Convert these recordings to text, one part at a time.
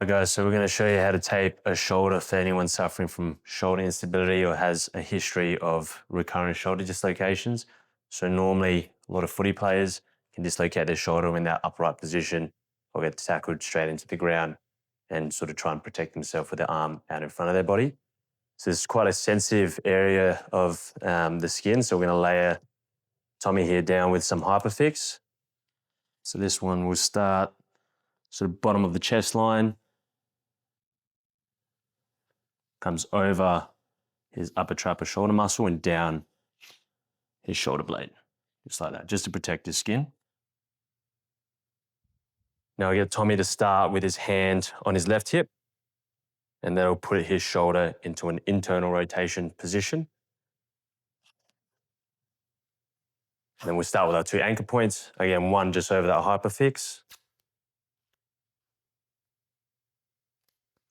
Hi guys, so we're going to show you how to tape a shoulder for anyone suffering from shoulder instability or has a history of recurrent shoulder dislocations. So normally a lot of footy players can dislocate their shoulder in that upright position or get tackled straight into the ground and sort of try and protect themselves with their arm out in front of their body. So it's quite a sensitive area of the skin. So we're going to layer Tommy here down with some Hyperfix. So this one will start sort of bottom of the chest line, comes over his upper trapper shoulder muscle and down his shoulder blade, just like that, just to protect his skin. Now I get Tommy to start with his hand on his left hip, and that'll put his shoulder into an internal rotation position. And then we'll start with our 2 anchor points. Again, one just over that Hyperfix,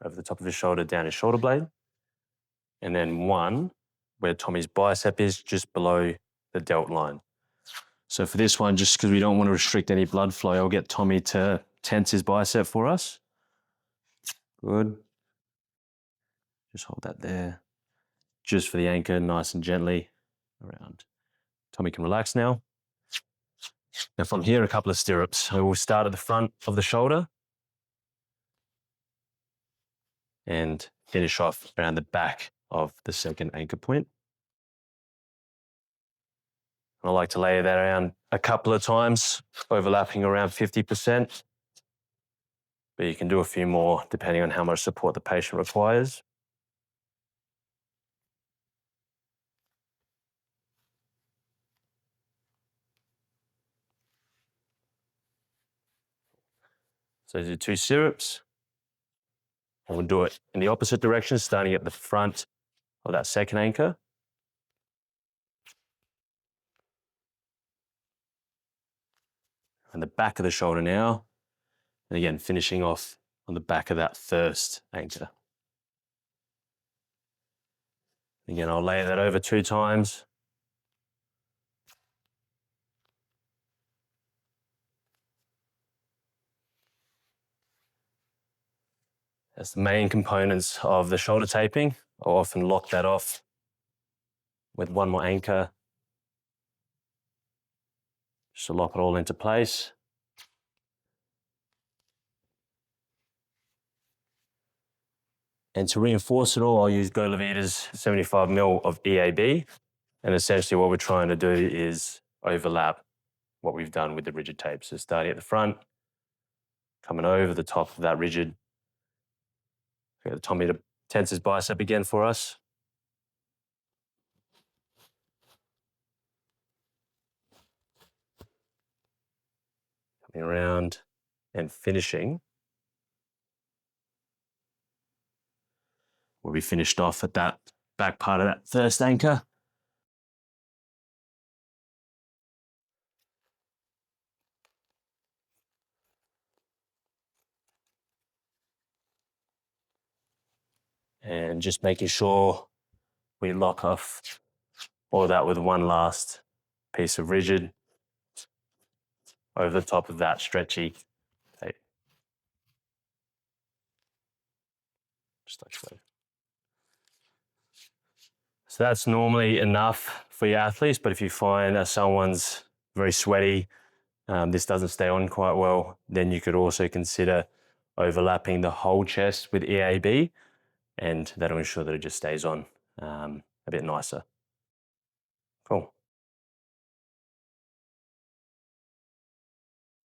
over the top of his shoulder, down his shoulder blade. And then one where Tommy's bicep is, just below the delt line. So for this one, just because we don't want to restrict any blood flow, I'll get Tommy to tense his bicep for us. Good. Just hold that there. Just for the anchor, nice and gently around. Tommy can relax now. Now from here, a couple of stirrups. So we'll start at the front of the shoulder and finish off around the back of the second anchor point. I like to layer that around a couple of times, overlapping around 50%. But you can do a few more depending on how much support the patient requires. So do 2 stirrups. And we'll do it in the opposite direction, starting at the front of that second anchor. And the back of the shoulder now. And again, finishing off on the back of that first anchor. Again, I'll layer that over 2 times. That's the main components of the shoulder taping. I'll often lock that off with one more anchor, just to lock it all into place. And to reinforce it all, I'll use GoLevita's 75ml of EAB. And essentially what we're trying to do is overlap what we've done with the rigid tape. So starting at the front, coming over the top of that rigid. Get Tommy to tense his bicep again for us. Coming around and finishing. We'll be finished off at that back part of that first anchor. And just making sure we lock off all of that with one last piece of rigid over the top of that stretchy tape. Just like so. So that's normally enough for your athletes, but if you find that someone's very sweaty, this doesn't stay on quite well, then you could also consider overlapping the whole chest with EAB, and that'll ensure that it just stays on a bit nicer. Cool.